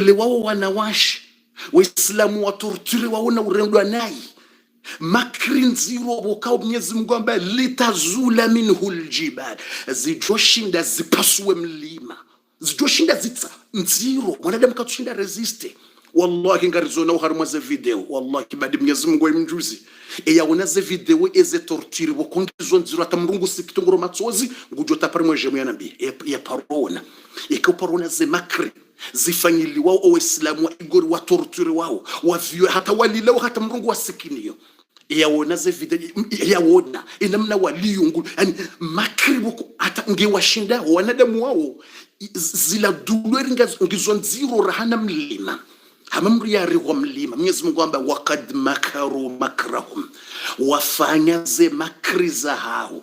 wao wanawashi Waislamu watorture wao na urendwa nai makri nziro bokao Mwenyezi Mungu ambaye litazula minhu aljibal zijoshinda zipasue mlima zijoshinda zitsa nziro wanadamu katushinda resiste. Wallahi ngarizona uharumwa ze video wallahi kibadi Mwenyezi Mungu mjuzi yaona ze video eze torture bokongizo nziro atamrungu sikitongoro matsozi ngujota parmwe jemu ya nabii ya parona ikaparona ze makri zifanyili wao Waislamu wa igori wa torture wao wavyo hata walilao hata mrungu wasikiniyo yaona ze video yaona inamna waliyungu yani makribu hata ngewashinda wanadamu wao zila dulweri ngizo nziro rahana mlima hamamri ya riwa mlima. Mwenyezi Mungu amba wakad makaru makrahum wafanya ze makri za hao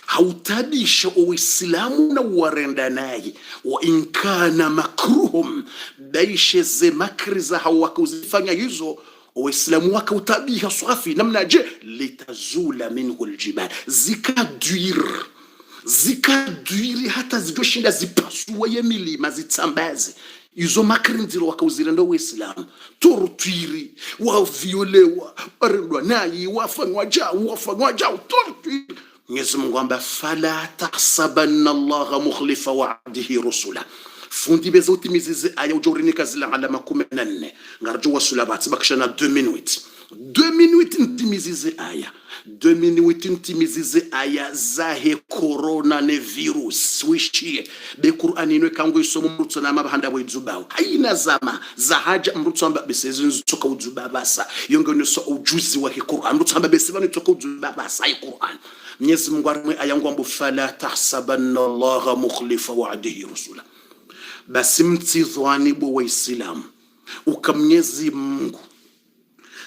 hautabisha Uislamu na warenda naye wa inkana makruhum baishe ze makri za hao wakuzifanya hizo Uislamu wakautabisha swafi namna je litazula minhu aljibal zikaduiri hata zijoshinda zipasua ye milima zitsambaze izo makri nziro wakauzirenda Uislamu tortuiri waviolewa warendwa naye wafanywa jao tortuiri. Mwenyezi Mungu amba fala tahsabanna Allah mukhlifa wa'dihi rusula fundi beza utimizize aya ujorinika zila alama 14 ngarjo wasula batsi bakishana 2 minutes ntimizize aya 2 minutes ntimizize aya zahe corona ne virus wishie be Qur'ani ino kango isomo mrutso na mabahanda bo idzubao haina zama za haja mrutso amba besezi nzoka udzubabasa yongo no so ujuzi wa Qur'an mrutso amba besezi nzoka udzubabasa Qur'an. Mwenyezi Mungu arimwe ayangu ambu fala tahsabanna Allah mukhlifa wa'dihi rusula basi mtizwani bo Waislamu ukamnyezi Mungu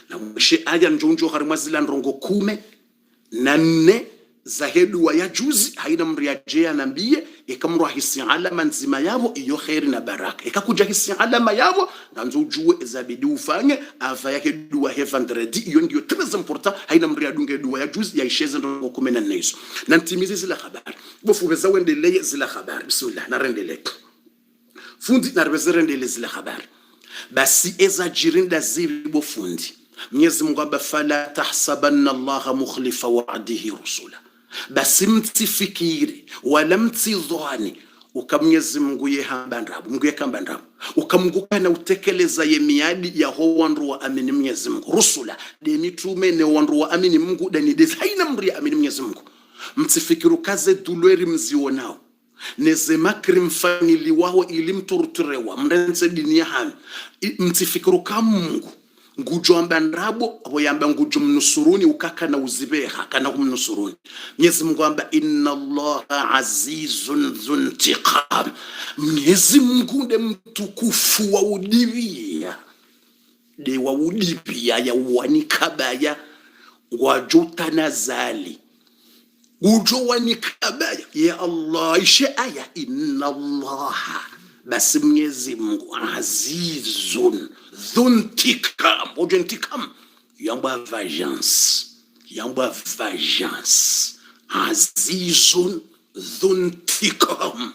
na mwishe aya njonjo harimwa zila ndrongo 14 za hedu wa ya juzi haina mriajea nambie ikamruwa hisi alama nzima yavo iyo khairi na baraka ikakuja hisi alama yavo nganzo ujue zabidi ufanye ava ya hedu wa hevandredi iyo ndiyo très important haina mriadunga hedu wa ya juzi ya isheze ndrongo 14 hizo na ntimizi zila habari bofubeza wendeleye zila habari bismillah na rendele fundi na rwezerendele zila habari basi eza jirinda zili bofundi. Mwenyezi Mungu amba fala tahsabanna Allah mukhlifa wa'dihi rusula basi mtifikiri wala mtidhani ukamnyezi Mungu yehambandrabu Mungu yekambandrabu ukamguka na utekeleza ye miadi ya ho wandu wa amini Mwenyezi Mungu rusula de mitume ne wandu wa amini Mungu dani de haina mri amini Mwenyezi Mungu mtifikiru kaze dulweri mzionao neze makri mfanili wao ilimturturewa mrense dini ya hami mtifikiru kama Mungu ngujo ambandrabo abo yamba ngujo mnusuruni ukaka na uzibeha kana kumnusuruni. Mwenyezi Mungu amba inna Allaha azizun dhuntiqam Mwenyezi Mungu nde mtukufu wa udibia de wa udibia ya wanikabaya wajuta nazali ujo wanikabaya ya Allah ishe aya inna Allaha basi Mwenyezi Mungu azizun dhuntikam ojentikam yamba vengeance azizun dhuntikam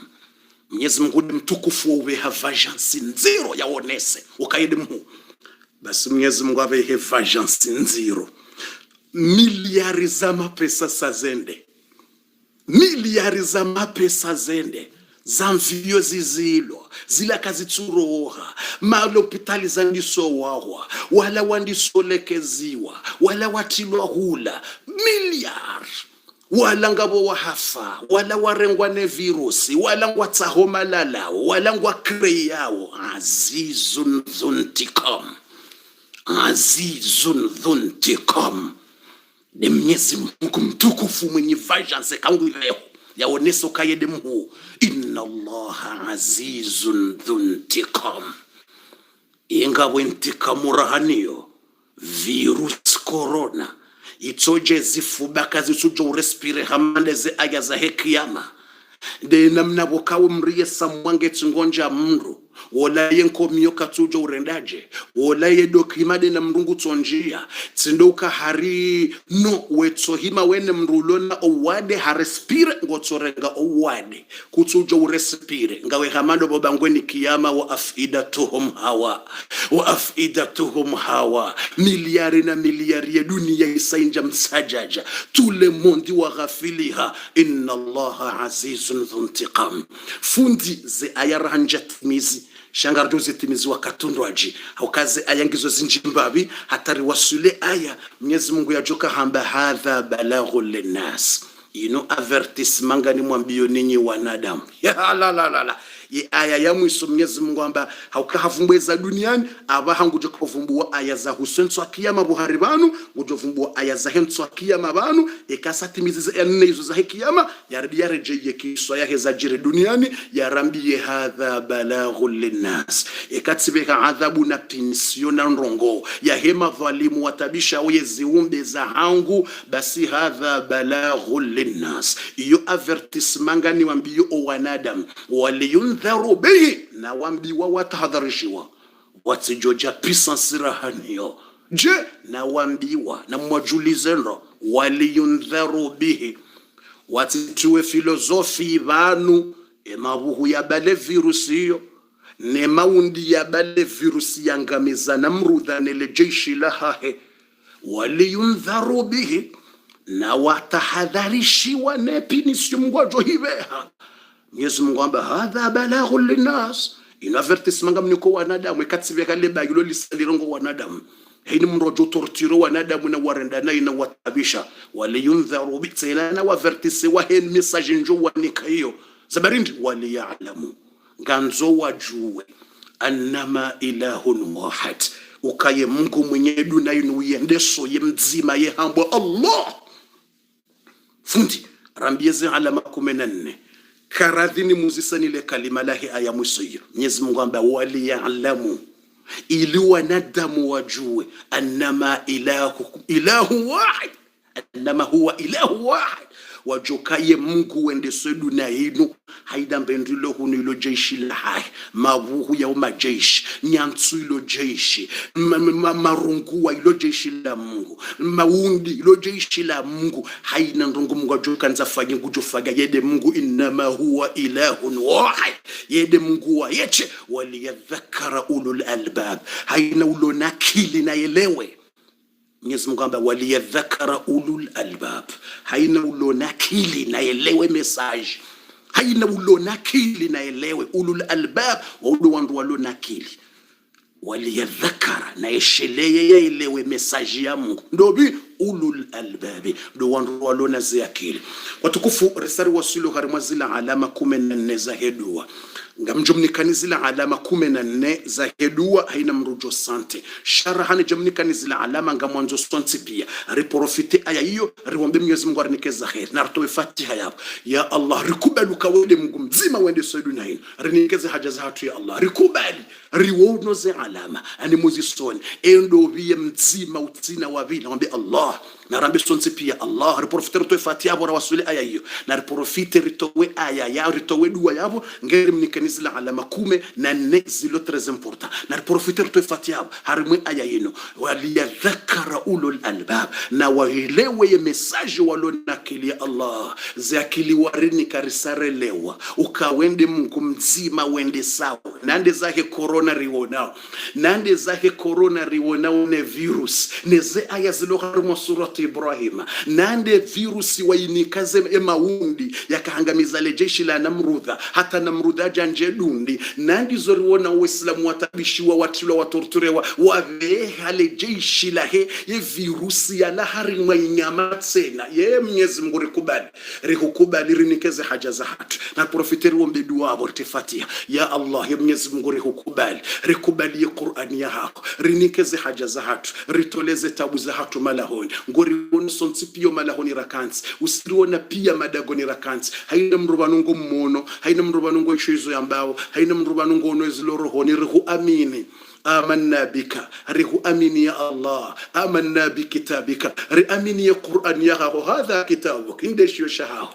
Mwenyezi Mungu mtukufu uwe vengeance nziro yaonese ukaide mu basi Mwenyezi Mungu awe vengeance nziro miliari za mapesa zende zamvio zizilo zila kazi tsuroha malopitali zandiso wawa wala wandisolekeziwa wala watilwa hula miliar wala ngabo wahafa wala warengwa ne virusi wala ngwatsahoma lalao wala ngwa kreyao azizun dhuntiqam ni Mwenyezi Mungu mtukufu mwenye vengeance kangu leo yaoneso kayede mhu inna Allaha azizun dhuntiqam ingabo intikamu rahaniyo virus corona itoje zifubaka zisujo urespire hamandeze aya za hekiyama de namna bokawo mriye samwange tsingonja mndu wola yenko miyoka tujo urendaje wola yedokimade na mrungu tonjia tsindoka hari no wetsohima wene mrulona owade harespire ngotsorenga owade kutujo urespire ngawe hamando bobangweni kiyama wa afidatuhum hawa miliari na miliari ya dunia isainja msajaja tule mondi wa ghafiliha inna allaha azizun dhuntiqam fundi ze ayarahanjat mizi shangardo zetimizi wakatundwaji haukaze ayangizo zinjimbabi hatari wasule aya Mwenyezi Mungu yajoka hamba hadha balaghu linnas avertisement ngani mwambio ninyi wanadamu ya la ye aya ya mwiso Mwenyezi Mungu amba haukahavumbweza duniani aba hangujo kuvumbua aya za husenso akiyama buhari banu ngujovumbua aya za henso akiyama banu ekasatimizi enne izo za kiyama yareje yekiswa ya heza jire duniani yarambiye hadha balaghu linnas ekatsibeka adhabu na pinsio na nrongo ya hema dhalimu watabisha oyezi umbe za hangu basi hadha balaghu linnas iyo avertisement ngani wambio o wanadamu waliyundharu bihi na wambiwa watahadharishiwa watijoja puissance rahaniyo je na wambiwa na mwajulizeno waliyundharu bihi watituwe filosofi vanu emabuhu ya bale virusi yo ne maundi ya bale virusi yangamiza na mrudha nele jeshi lahahe waliyundharu bihi na watahadharishiwa nepinisyo mgwajo hiveha Mwenyezi Mungu amba hadha balaghu linnas inavertisement ngam niko wanadamu ekatsive kale bagilo lisalirongo wanadamu haini mrojo tortiro wanadamu na warenda na ina watabisha waliyundharu bitselana wavertise wa hen message njo wanika hiyo zabarindi waliya'lamu nganzo wajue annama ilahun wahid ukaye Mungu mwenye dunia inu yendeso ye mzima ye hambo Allah fundi rambieze alama 14 karadhini muzisani le kalima lahi aya mwisoyo Mwenyezi Mungu amba waliya'lamu ili wanadamu wajue annama ilahu wahid annama huwa ilahu wahid wajokaye Mungu wende sedu na inu haida mbendilo hunu ilo jeshi la hai mabuhu ya umajeshi nyansu ilo jeshi marunguwa ilo jeshi la Mungu maundi ilo jeshi la Mungu haina ndungu Mungu wajoka nzafanya ngujofaga yede Mungu innama huwa ilahun wahid yede Mungu wa yeche waliyadhakara ulul albab haina ulo nakili na elewe Mwenyezi Mungu amba waliyadhakara ulul albab haina ulo nakili na elewe message haina ulo nakili na elewe ulul albab wa ulo wandu walo nakili waliyadhakara na esheleye ya elewe message ya Mungu ndobi ulul albabi ndo wandu walo na ziakili watukufu risari wasulu harimazila alama 14 za hedua ngamjumnikani zila alama 14 za hedua haina mrujo sante sharahani jumnikani zila alama ngamwanzo sante pia riprofite aya hiyo riwambe Mwenyezi Mungu arnikeza khair na ritoe fatiha yapo ya Allah rikubalu kawede Mungu mzima wende saiduna hino rinikeze haja za hatu ya Allah rikubali riwono ze alama ani muzisoni endo biye mzima utina wabila wambe Allah na rambe sonse pia Allah riprofite ritoe fatiha bora wasuli aya hiyo na riprofite ritoe aya ya ritoe dua yabo ngeri mnikani zila alama 14 zilo très important na profiter to fatiha harimwe aya yino waliyadhakara ulul albab na waelewe ye message walona kili Allah zakili warini karisarelewa ukawende Mungu mzima wende sawa nande zake corona riwonao ne virus neze aya zilo harimo surati Ibrahim nande virus wainikaze emaundi yakahangamiza lejeshi la Namrudha hata Namrudha janje dundi nandi zoriwona Uislamu watabishiwa watula watorturewa wavehale jeshi lahe ye virusi ya lahari mwa inyama tsena ye Mwenyezi Mungu rikubali rinikeze haja za hatu na profiteri wombe dua borte fatiha ya Allah ye Mwenyezi Mungu rikubali ye Qur'ani ya hako rinikeze haja za hatu ritoleze tabu za hatu malahoni ngori wonsonsi pio malahoni rakansi usiriona pia madagoni rakansi haina mrubanungu mmono haina mrubanungu ishizo yambao haina mrubanungu onwezilo rohoni rihu amini آمنا بك ريح أمين يا الله آمنا بكتابك ري أمين يا قرآن يا هذا كتابك إندش يشهاه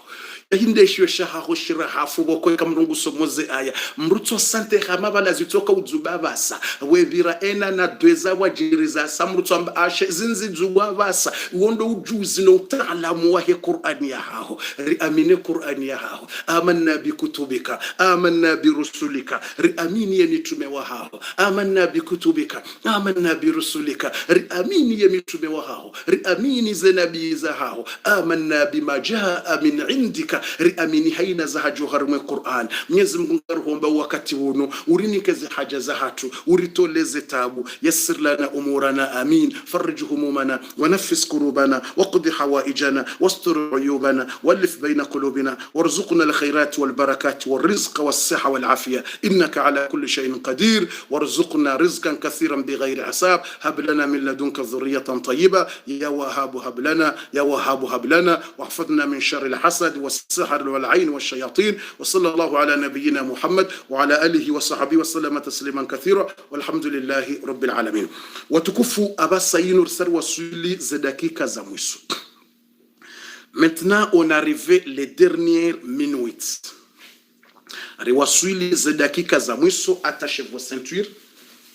hindeshwe shaha hoshira hafu boko kamrungu somoze aya mrutso sante kama bala zitoka udzubabasa webira ena na dweza wajiriza samrutso amba ashe zinzi dzubabasa wondo ujuzi no utaalamu wa Qur'ani ya hao riamine Qur'ani ya hao amanna bi kutubika amanna bi rusulika riamini ya mitume wa hao amanna bi kutubika amanna bi rusulika riamini ya mitume wa hao riamini za nabii za hao amanna bima jaa min indika riamini haina za hajuhar mwe Qur'an. Mwenyezi Mungu ngaruhomba wakati wuno urinikeze haja za hatu uritoleze tabu yassir lana umurana amin farij humumana wa nafis kurubana waqdi hawaijana wastur uyubana walif bayna qulubina warzuqna alkhairat walbarakat والرزق والصحة والعافية إنك على كل شيء قدير وارزقنا رزقا كثيرا بغير حساب هب لنا من لدنك ذرية طيبة يا وهاب هب لنا يا وهاب هب لنا واحفظنا من شر الحسد والسحر والعين والشياطين وصلى الله على نبينا محمد وعلى آله وصحبه وسلم تسليما كثيرا والحمد لله رب العالمين. وتكفوا أبا سينور سر وسولي زدكيكا زمويسو. Maintenant on arrive les dernières minutes. Rewaswili zedakika za mwiso, attachez vos ceintures.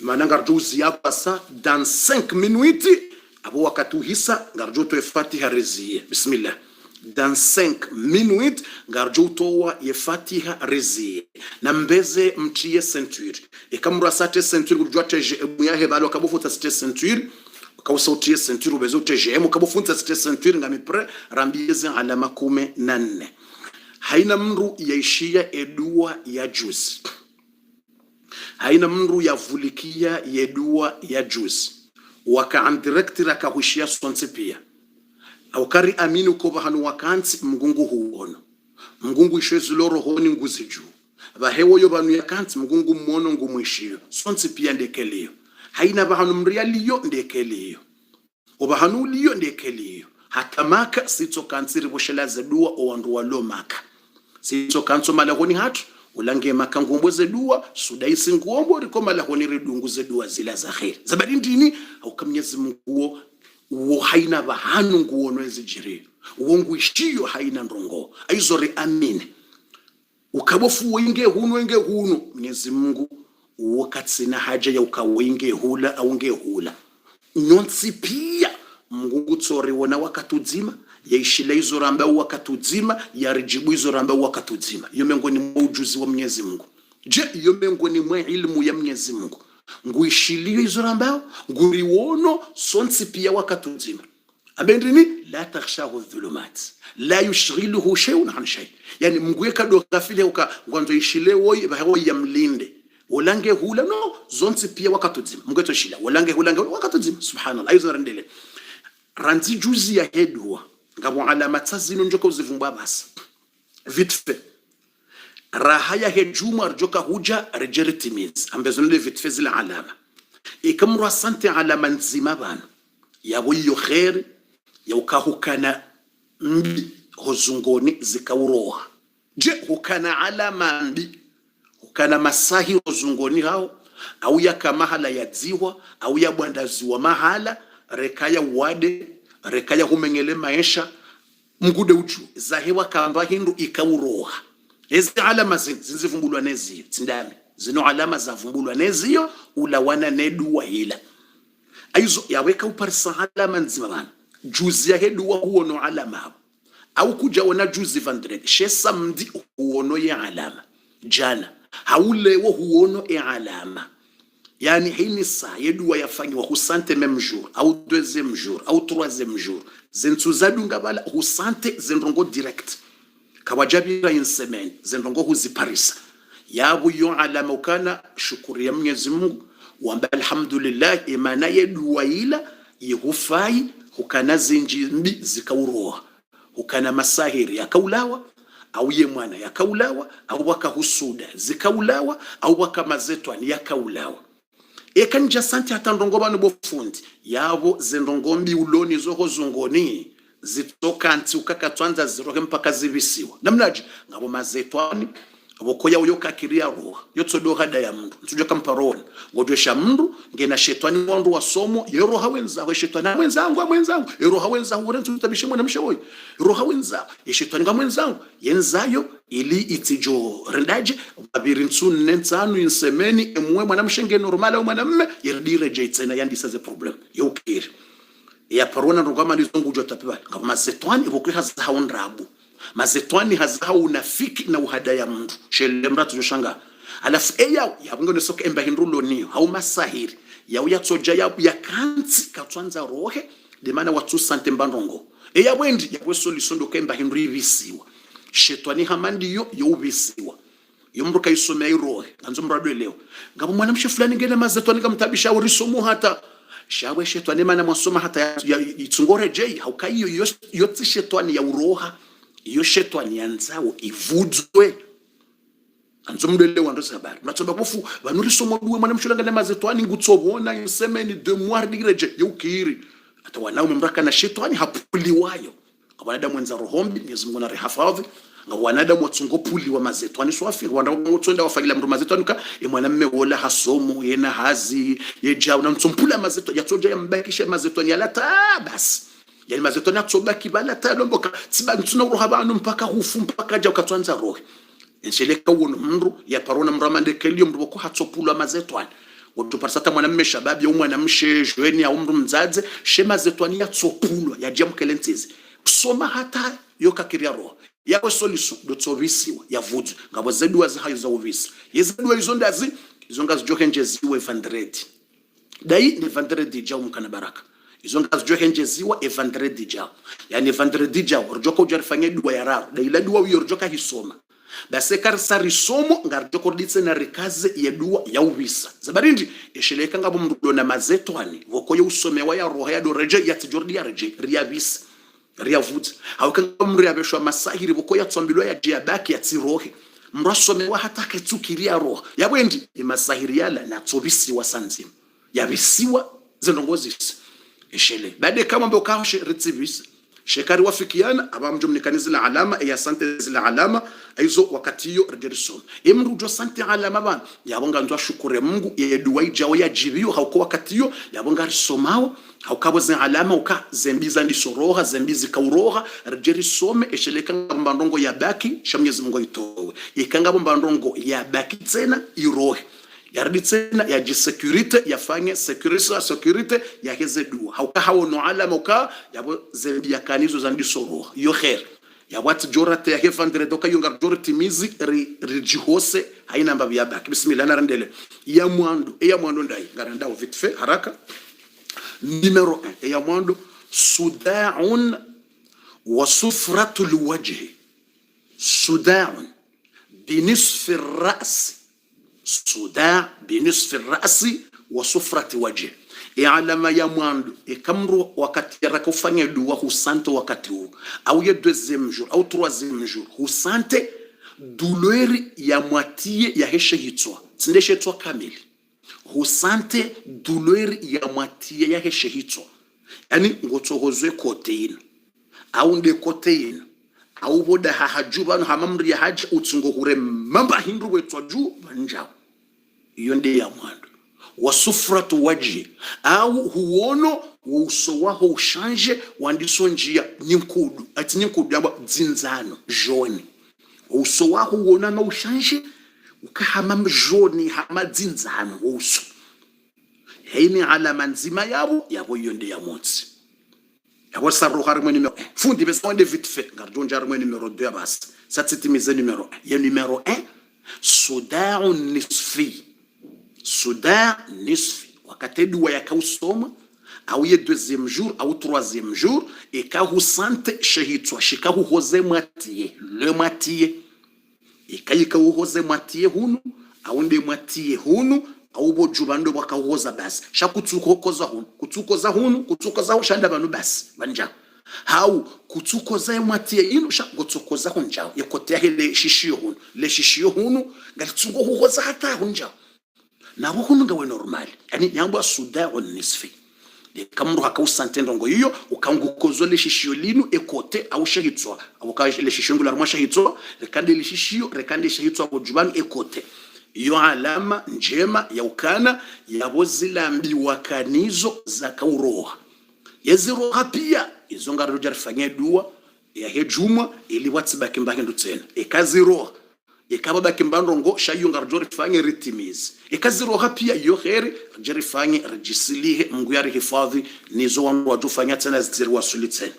Manangarjuzi hapa sa dans 5 minutes abo wakati hisa ngarjoto efatiha rezie. Bismillah. Dans 5 minutes ngarjoto wa efatiha rezie. Na mbeze mtie ceinture. E kamura sate ceinture kujua teje muyahe balo kabofuta sate ceinture. Kausotie ceinture ubezo teje mu kabofuta sate ceinture ngami pre rambieze alama 14. Haina mru yaishia edua ya juzi. Haina mru ya vulikia yedua ya juzi. Waka andirekti raka hushia sonse pia. Awakari aminu koba hanu wakansi mgungu huono. Mgungu ishezu loro honi nguzi juu. Bahewo yobanu ya kansi mgungu mwono ngumu ishio. Sonse pia ndekelio. Haina bahanu mria liyo ndekelio. Obahanu liyo ndekelio. Hatamaka sito kansiri boshela zedua owandu walo maka. Sito kanso malahoni hatu ulange makangombo zedua sudaisi ngombo riko malahoni ridungu zedua zila za khair zabadi ndini au kamnyezi Mungu wo haina bahanu nguono ezijiri wongu ishiyo haina ndongo aizore amine ukabofu wenge hunu Mwenyezi Mungu wakati na haja ya ukawenge hula au nge hula nyonsi pia Mungu tsori wona wakatuzima yaishile hizo ramba wakatuzima yarijibu hizo ramba wakatuzima. Iyo miongoni mwa ujuzi wa Mwenyezi Mungu. Je, iyo miongoni mwa ilmu ya Mwenyezi Mungu. Nguishilio hizo ramba nguriwono sonsi pia wakatuzima. Abendini la takhshahu dhulumat la yushghiluhu shay'un an shay. Yani Mungu yekado gafile ngwanzo ishile woyi baho yamlinde. Olange hula no zonsi pia wakatuzima. Mungu etoshila olange wakatuzima. Subhanallah. Hizo randele. Ranzi juzi ya hedwa ngabo alama tsazino njoka uzivumba basi vite fait raha ya hejuma arjoka huja rejeritimiz ambezo nile vite fait zile alama ikamru asante alama nzima bana yabo iyo khair ya ukahukana mbi hozungoni zikauroha. Je, hukana alama mbi hukana masahi hozungoni hao au ya kamahala ya ziwa au ya bwandaziwa mahala rekaya wade rekaya humengele maisha mgude uju zahewa kamba hindu ikauroha. Ezi alama zinzivumbulwa neziyo tsindami zino alama zavumbulwa neziyo ulawana neduwa hila aizo yaweka uparisa alama nzima bana juzi ya heduwa huono alama au kuja wana juzi vandrede shesa mdi huono ya alama jana haulewo huono ya alama. Yani hini saa yedua yafanyiwa husante même jour au deuxième jour au troisième jour zentuzadunga bala husante zendrongo direct kawajabira in semaine zendrongo huziparisa yabu yon alama ukana shukuri ya Mwenyezi Mungu wamba alhamdulillah imana yedua ila yehufai hukana zinjimbi zikauroha hukana masahiri ya kaulawa au ye mwana ya kaulawa au waka husuda zikaulawa au waka mazetwani ya kaulawa. Ekanja santi hatandongo banu bofundi yabo zendongombi uloni zoho zungoni zitoka anti ukakatwanza ziroke mpaka zibisiwa namnaji ngabo mazetwani abokoya uyo kakiria roha yotsodoha da ya mndu nsujo kamparona ngodwesha mndu ngena shetani wandu wasomo yeroha wenza we shetani mwenzangu yeroha wenza ure nsutabishe mwana mshoyi yeroha wenza yeshetani nga mwenzangu yenzayo ili itijo rendaje babiri nsunne ntsanu insemeni emwe mwana mshenge normal au mwana mme yerdire jetsena yandisa ze problem yokiri ya parona ngoma lizongu jotapiwa ngoma zetwani ibokwe hazaondrabu mazetwani hazaha unafiki na uhadaya mndu shele mratu joshanga alafu eya yabungo nesoka emba hinrulo niyo hau masahiri ya uyatsoja ya kanti katwanza rohe de mana watu sante mbandongo eya wendi ya weso lisondo kemba hinru ibisiwa shetwani hamandi yo ubisiwa yomruka isome irohe anzo mrado leo ngabo mwana mshe fulani ngene mazetwani kamtabisha urisomo hata shawe shetwani mana mwasoma hata itungore jei haukaiyo yote shetwani ya uroha iyo shetwani yanzawo ivudzwe anzomdele wando sabari mnatoba kufu vanurisomo duwe mwana mshulanga na mazetwani ngutsobona insemeni de moire direje yukiri hata wanao memraka na shetwani hapuliwayo abanadamu wenza rohombi Mwenyezi Mungu na rehafadhi ngawanadamu watsungopuli wa mazetwani swafi wanda ngotsonda wafagila mndu mazetwani ka mwanamme wola hasomo yena hazi yeja unamtsompula mazetwani yatsoja yambakisha mazetwani yalata basi yani mazetwani atsoba kibala talomboka tsiba ntuna roha banu mpaka hufu mpaka ja ukatwanza roho ensheleka wono mndu ya parona mramande kelio mndu ko hatsopulwa mazetwani wotu parsata mwanamme shababi au mwanamshe jweni au mndu mzaze shema zetwani yatsopulwa ya jamkelentsizi soma hata yokakiria roho yawe solution dotsovisiwa yavudzwe ngabo zedwa zahayo za uvisi yezedwa izondazi izongazi jokenje ziwe 100 dai ni 100 ja umkana baraka izongazi jokenje ziwa 100 ja yani 100 ja urjoko jarifanye dua ya raro dai la dua uyorjoka hisoma base karsa risomo ngarjoko ditse na rikaze ya dua ya uvisa zabarindi esheleka ngabo mndu na mazetwani vokoyo usomewa ya roho ya doreje ya tijordi ya reje riavisa riavudza hawukanga mri abeshwa masahiri boko yatsombilwa ya diabaki yatsirohe mrasomewa hata ketsukiria roho yabwendi imasahiri yala natsobisiwa sanzima yabisiwa zendongozisi eshele bade kama mbe ukahoshe ritsivisi shekari wafikiana abamjumnikanizi la alama ya sante zila alama aizo wakati hiyo rejerisom emrujo sante alama bana yabonga ndo shukure Mungu ye duwai jawo ya jibiyo hauko wakati hiyo yabonga risomao haukabo zen alama uka zembiza ndisoroha zembizi kauroha rejerisome esheleka mbandongo ya baki shamnyezi Mungu itowe ikanga mbandongo ya baki tena irohe yardi tena ya jisecurity yafanye security ya heze dua hauka hawo no alama uka yabo zembi yakanizo zandisoroha yo khair ya watu jorate ya hefandre doka yungar jorati mizi rijihose haina mbabi ya baki bismillah narandele ya mwando ndai ngaranda vite fait haraka numéro 1 ya mwando suda'un wa sufratul wajhi suda'un binisfi ar-ra's suda' binisfi ar-ra's wa sufrati wajhi alama ya mwando kamru wakati rakufanya dua husante wakati huu au ya deuxième jour au troisième jour husante douleur ya moitié ya heshe hitwa tsindeshe twa kamili husante douleur ya moitié ya heshe hitwa yani ngotsohozwe kotein au nde kotein au boda hajuba hamamri ya haji utsungo hure mamba hindu wetwa juu banjao iyo nde ya mwando wasufratu wajhi au huono uso waho ushanje wandiso njia nyinkudu ati nyinkudu yamba dzinzano joni uso waho uona na ushanje ukahama joni hama dzinzano uso heini alama nzima yabo yonde ya motsi yabo sabro harmoni numero fundi besa onde vite fait garjonja harmoni numero 2 bas satitimize numero 1 ya numero 1 suda'un nisfi suda nisfi wakati dua ya kausoma au ye deuxième jour au troisième jour et ka husante shehitwa shika huhoze moitié le moitié et ka huhoze moitié hunu au nde moitié hunu au bojubando bakahoza basi shakutsukoza hunu kutsukoza ushanda banu basi banja hau kutsukoza moitié ino shakutsukoza hunjao yekotea hele shishiyo hunu ngalitsungo huhoza hata hunjao nabo hunu ngawe normal yani nyamba suda'un nisfi kamru hakausante ndongo hiyo ukangukozo le shishio linu ekote au shahitswa au ka le shishio ngula rwa shahitswa rekande le shishio rekande shahitswa kwa jubani ekote. Iyo alama njema ya ukana yabo zilambiwa kanizo za kauroha yeziroha pia izo ngaro jarifanye dua ya hejuma ili watsibaki mbake ndutsena ekaziroha ekababa kimbandongo shayo ngaro jarifanye ritimizi ekaziroha pia iyo khairi jarifanye rejisilihe Mungu yari hifadhi nizo wangu wajufanya tena zitiri wasulitsena.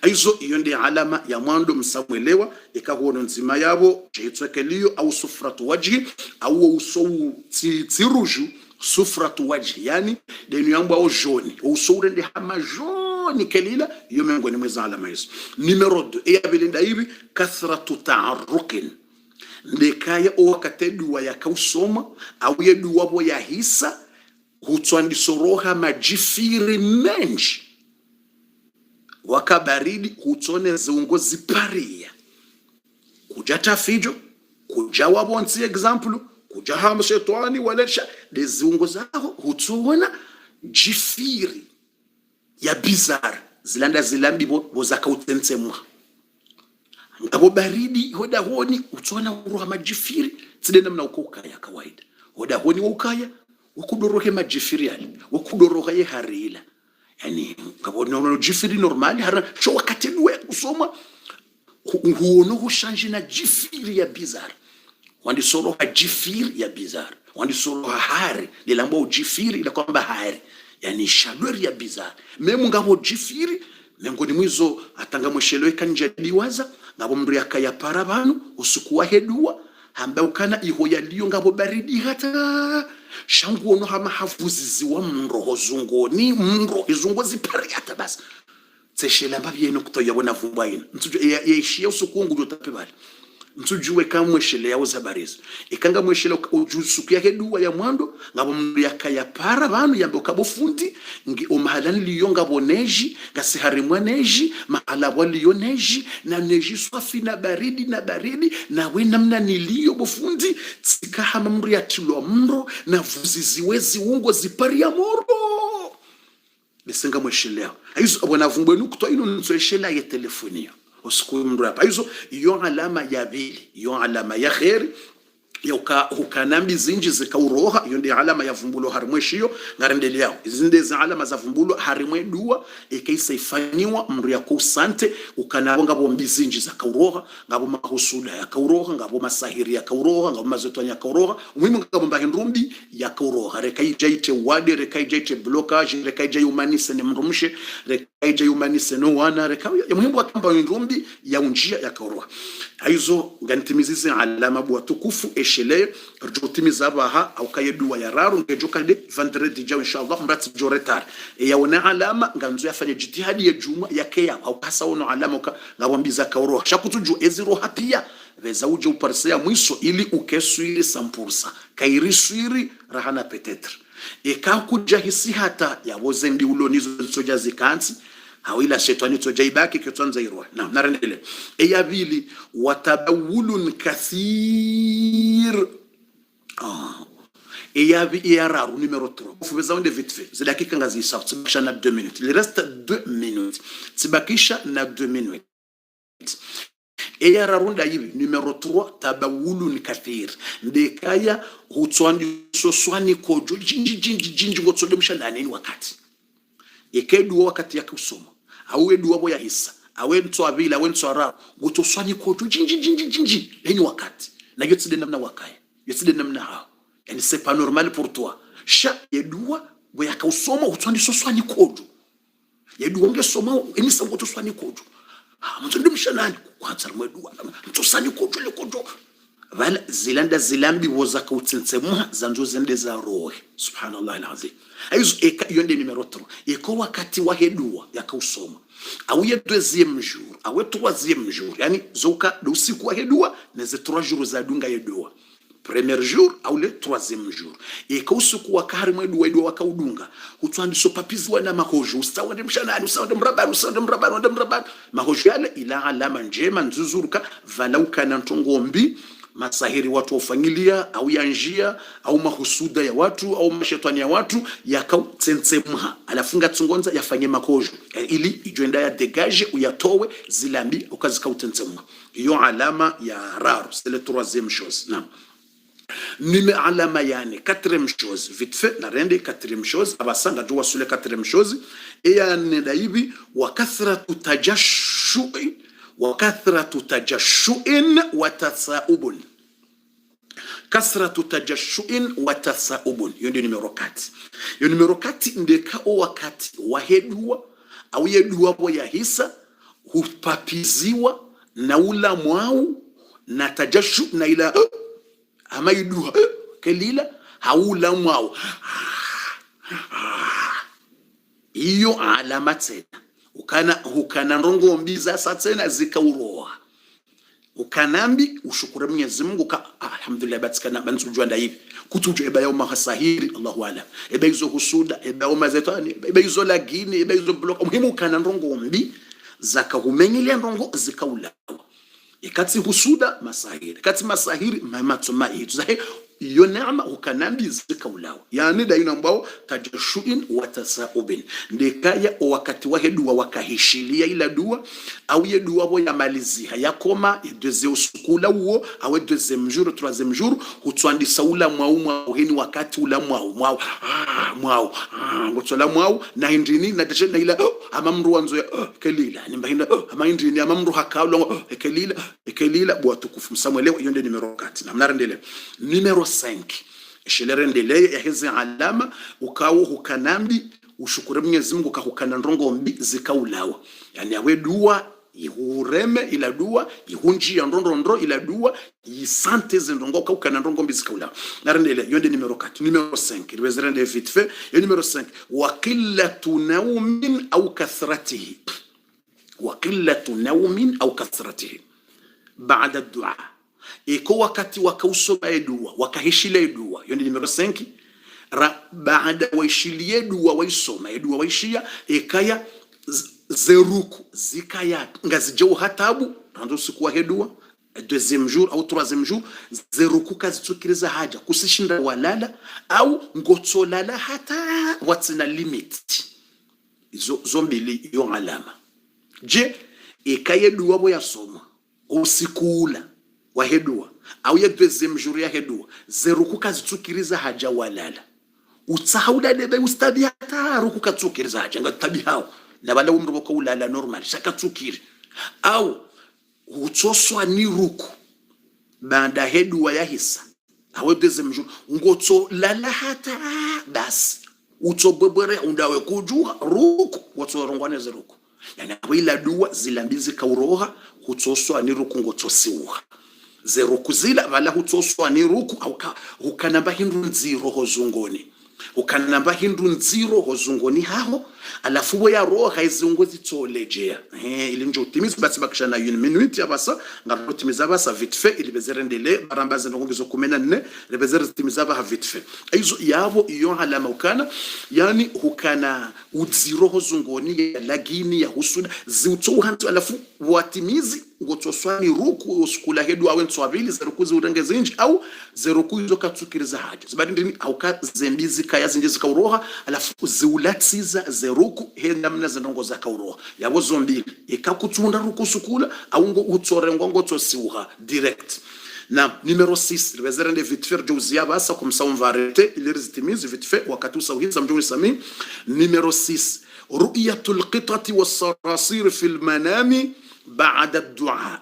Aizo iyo ndi alama ya mwando msamwelewa ikahuono nzima yabo jehitswekeliyo au sufratu wajhi au usowu tsiruju sufratu wajhi yani denu yambu au joni usowu ndi hama joni kelila iyo miongoni mweza alama hizo. Numero 2 eya belinda hivi kathratu ta'arrukin ndekaya owakateduwa ya kausoma au yeduwa bo ya hisa hutswandisoroha majifiri menji wakabaridi hutone ziungo ziparia kujata fijo kujawa bonsi example kujaha mshetwani walesha de ziungo zao hutona jifiri ya bizar zilanda zilambi bo zakautensemwa ngabo baridi hoda honi hutona uruha majifiri tsidenda mna ukokaya kawaida hoda honi ukaya ukudorohe majifiri yale ukudoroha ye harila yani ngabona jifiri normali hara sho wakati duwe kusoma huono hushanji na jifiri ya bizar wandi solo ha jifiri ya bizar wandi solo ha hari lilambo jifiri ila kwamba hari yani shalweri ya bizar memu ngabo jifiri mengoni mwizo atanga mweshelo kanjadiwaza ngabo mndu yakaya para banu usukuwa hedua hamba ukana iho yaliyo ngabo baridi hata shangu ono hama havuzizi wa mro zungoni mro izungo zipariata basi tseshela mbabyeno kutoyabona vumba ina mtsuju yeishia usukungu jotape bali mtsujuwe kamwe shele yawo zabarizo ikanga mweshela ujusuku yake duwa ya mwando ngabo mndu yakaya para banu yambo kabofundi ngi omahalani liyonga boneji gasihari mwaneji mahala waliyo neji na neji swafi na baridi na we namna niliyo bofundi tsikaha mndu yatilo mro na vuzizi wezi ungo zipari ya moro besenga mweshela aizo abona vumbwenu kutoa ino nsoeshela ya telefonia usiku mndu hapa hizo iyo alama ya vili iyo alama ya khairi yoka hukanambi zinji zikauroha iyo ndi alama ya vumbulo harimweshiyo ngarendele yao izinde za alama za vumbulo harimwe dua ikaisa ifaniwa mndu ya kusante ukanabo ngabo mbizinji za kauroha ngabo mahusuda ya kauroha ngabo masahiri ya kauroha ngabo mazotwanya ya kauroha umuhimu ngabo mbahindrumbi ya kauroha rekai jaite wade rekai jaite blocage rekai jai umanise ne mrumshe rekai jai umanise no wana rekai ya muhimu wakamba ndrumbi ya unjia ya kauroha aizo ngantimizize alama bwa tukufu eshele rjotimiza abaha au kayedua ya raru ngejoka de vendredi jao inshallah mrati joretar ya wana alama nganzo yafanya jitihadi ya juma yake ya au kasa ono alama ngawambiza kauro shakutuju eziro hapia veza uje uparsea mwiso ili ukeswili sampursa kairiswiri rahana petetre ekakuja hisi hata ya wozendi ulonizo soja zikansi hawila shetani tojaibaki kitwanza irwa na narendele eya bili watabawulun kathir eya bi yararu numero 3 vous faisez un de vite fait c'est dakika ngazi sawa tibakisha na 2 minutes il reste 2 minutes tibakisha na 2 minutes eya rarunda hivi numero 3 tabawulun kathir ndekaya hutswandi soswani kojo jinji ngotsode mshandani wakati yekedu wakati yake usoma au edu wabo ya hisa awentu abila awentu ara gutoswani kojo jinji lenye wakati na yotside namna wakaya yotside namna hao yani c'est pas normal pour toi sha edua bo yakausoma utswandi soswani kojo yedu wange soma enisa gutoswani kojo mtu ndimshanani kwanza mwedu mtosani kojo le kojo vala zilanda zilambi woza kautsensemwa zanzo zende za roho subhanallah alazim aizo eka yonde numero 3 eko wakati wa hedua yakausoma au ye deuxième jour au troisième jour yani zoka do usiku wa hedua na ze 3 jours za dunga hedua premier jour au le troisième jour eka usiku wa kahari mwedu hedua wakaudunga utwandiso papizwa na mahojo usawande mshanani usawande mrabani mahojo yale ila alama njema nzuzuruka valauka na ntongombi masahiri watu wafangilia au ya njia au mahusuda ya watu au mashetani ya watu yakautsensemha alafunga tsungonza yafanye makojo ili ijoenda ya dégage uyatowe zilambi ukazikautsensemha. Iyo alama ya raru, c'est le troisième chose. Naam. Numéro alama yani quatrième chose vite fait na rende quatrième chose abasanga jua sule quatrième chose et yanenda hivi wa kathratu tajashu'i wa kathratu tajashu'in wa tasaubun. Kasratu tajashu'in wa tasaubun, hiyo ndio numero 4. Hiyo numero 4 ndeka o wakati wahedua au yedua bo ya hisa hupapiziwa na ula mwau na tajashu na ila amaidua kelila haula mwau. Iyo alama tena ukana rongo mbiza satena zikauroa ukanambi ushukuru Mwenyezi Mungu alhamdulillah batikana banzujwa ndaibi kutujo eba yoma hasahiri Allahu alam eba izo husuda eba yoma zetani eba izo lagini eba izo block muhimu kana rongo mbi zakahumenyilia rongo zikaula ikati husuda masahiri kati masahiri mamatuma hitu zahe iyo neema ukanambi zikaulao yani daina ambao tajashuin wa tasaubin ndekaya wakati wahedua wakahishilia ila dua au yedua bo ya maliziha yakoma deuxième usukula uo au deuxième jour troisième jour hutwandisa ula mwau heni wakati ula mwau ngotsola mwau na indini na deje na ila amamru wanzo kelila nimbahinda amaindini amamru hakaulo kelila bwa tukufu msamwelewa. Iyo ndio numero 4 na mnarendele numero 5 shilerendele ya hizi alama ukawo hukanambi ushukuru Mwenyezi Mungu kahukana ndongo mbi zikaulawa yani awe dua ihureme ila dua ihunji ya ndondondro ila dua yisante zindongo kahukana ndongo mbi zikaulawa narendele. Iyo ndio numero 4. Numero 5 riwezerende vite fait. Iyo numero 5 wa qillatu nawmin au kathratihi wa qillatu nawmin au kathratihi baada dua iko wakati wakausoma dua wakahishile dua. Hiyo ni numero 5 baada waishilie dua waisoma dua waishia ikaya zeruku zikaya ngazijau hatabu ndo siku wa dua deuxième jour au troisième jour zeruku kazitukiriza haja kusishinda walala au ngotsolala hata watsina limit zombili yo alama. Je ikaya dua bo yasoma usikula wa hedua au ya deuxième jour ya hedua zeruku kazitukiriza haja walala utsahauda lebe ustadi hata ruku katsukiriza haja ngatabi hao na bala umru ko ulala normal shaka tsukiri au utsoswa ni ruku banda hedua ya hisa au deuxième jour ngotso lala hata bas utsobebere undawe kujua ruku watsorongwane zeruku yani awila dua zilambizi kauroha hutsoswa ni ruku ngotsosiwa zeruku zila wala hutsoswa ni ruku au ukanamba hindu nziro hozungoni ukanamba hindu nziro hozungoni haho alafu we ya roha izungozi tsolejea ili njo timiza basi bakishana 1 minute yabasa ngaro timiza basa vite fait ili bezerendele barambaze ngongizo 14 lebezere timiza ba vite fait aizo yabo iyo alama ukana yani hukana uziro hozungoni ya lagini ya husuda ziutso hantu alafu watimizi ngotsoswani ruku uskula hedu awe ntswabili zerukuzi urengeze inji au zeruku izo katsukiriza haja zibadi ndini au ka zembizi kaya zinjizi kauroha alafu ziulatsiza zeruku henda mna zinongo za kauroha yabo zombili ikakutunda ruku sukula au ngo utsore ngongo tsosiuha direct. Na numero 6 rivezerende vite fait jouzia basa comme ça on va arrêter il rezitimize vite fait wakati usawiza mjoni sami. Numero 6 ru'yatul qitati was-sarasir fil manami baada dua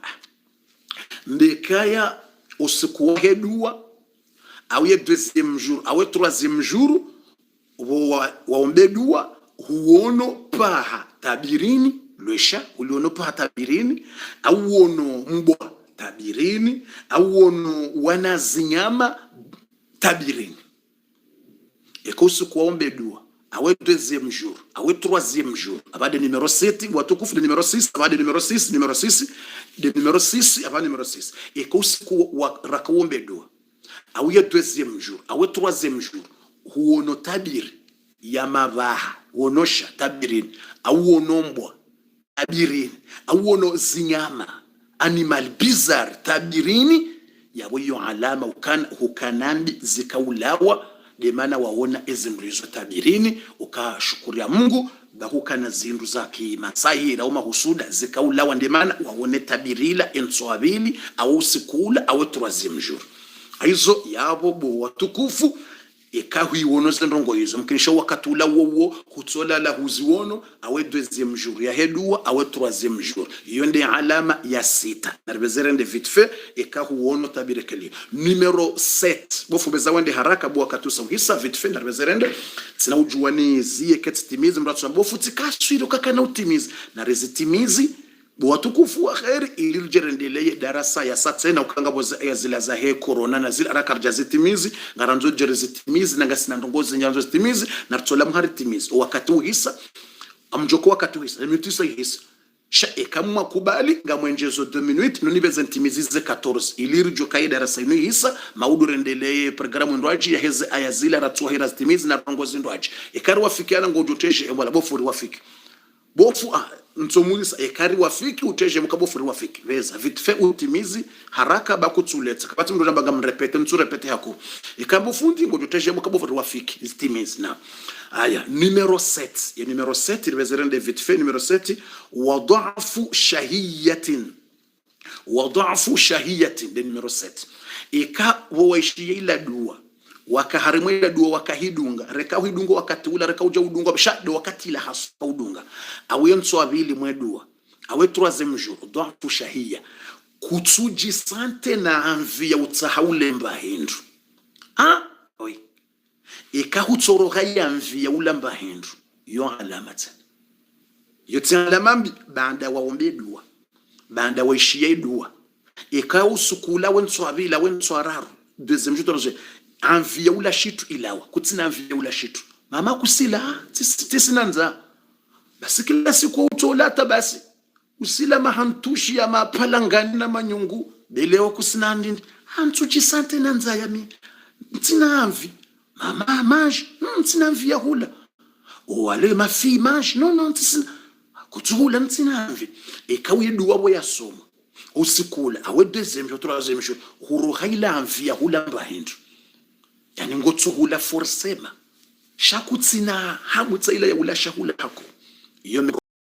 ndekaya usiku wa dua au ya deuxième jour au troisième jour waombe dua huono paha tabirini lwesha uliono paha tabirini au uono mbwa tabirini au uono wanazinyama tabirini ekosu kuombe dua awe deuxième jour awe troisième jour abade numero 7 watukufu de numero 6 abade numero 6 numero 6 de numero 6 abade numero 6 ekosu ku rakaombe dua awe deuxième jour awe troisième jour huono tabiri ya mabaha wonosha tabirini au wonombwa tabirini au wono zinyama animal bizarre tabirini yawe yo alama hukanambi zikaulawa de maana waona ezimrizo tabirini ukashukuria Mungu bahukana zindu zake masahira au mahusuda zikaulawa de maana waone tabirila enswabili au sikula au troisième jour aizo yabo bo watukufu ekahui wono zendongo hizo mkinisha wakati ula wowo hutsola la huziwono awe deuxième jour ya hedua awe troisième jour iyo ndi alama ya sita narbezerende vite fait ekahu wono tabirekeli numero 7 bofu beza wende haraka bo wakati usahisa vite fait narbezerende sina ujuani ziye ketimizi mratu bofu tikaswiro kakana utimizi na rezitimizi watukufu wa khairi ilirjerendeleye darasa ya satena ukanga ya zila za he corona na zila arakarja zitimizi ngaranzo jere zitimizi nangasina ndongozi nyanzo zitimizi na tsola mhari timizi wakati uhisa amjoko wakati uhisa emutisa hisa sha ekamwa kubali ngamwenjezo 2 minutes nonibeze ntimizi ze 14 ilirjo kai darasa ino hisa maudu rendeleye programu ndwaji ya heze aya zila ratwa hira zitimizi na ndongozi ndwaji ekari wafikiana ngojoteje wala bofuri wafiki bofu ntsomulisa ekari wafiki uteje mukabofuri wafiki veza vite fait utimizi haraka bakutsuletsa kabati ndo namba ngamrepete ntsurepete yako ikabofundi ngojoteje mukabofuri wafiki istimizi na aya numero 7 ya numero 7 rivezerende vite fait numero 7 wadhafu shahiyatin de numero 7 ika woishi ila dua wakaharimwe ila dua wakahidunga reka hidunga wakati ula reka uja udunga shado wakati ila hasu udunga awe nswabili mwedua awe troisième jour dhafu shahiya kutsuji sante na anvi ya utsahaule mbahindu oi ika hutsoroga ya anvi ya ula mbahindu yo alamata yote alamambi banda waombe dua banda waishie dua ika usukula wenswabila wenswararu deuxième jour anvia ula shitu ilawa kutina anvia ula shitu mama kusila tisinanza basi kila siku utolata basi usila mahantushi ya mapalangani na manyungu beleo kusinandi hantuchi sante nanza yami tina anvi mama manji tina anvia hula wale mafi manji no tisina kutula tina anvi ekawi duwa ya soma usikula awe deuxième jour troisième jour huruhaila anvia hula mbahindu yani ngotsuhula forsema shakutsina hamutsa ila ya ula shahula hako iyo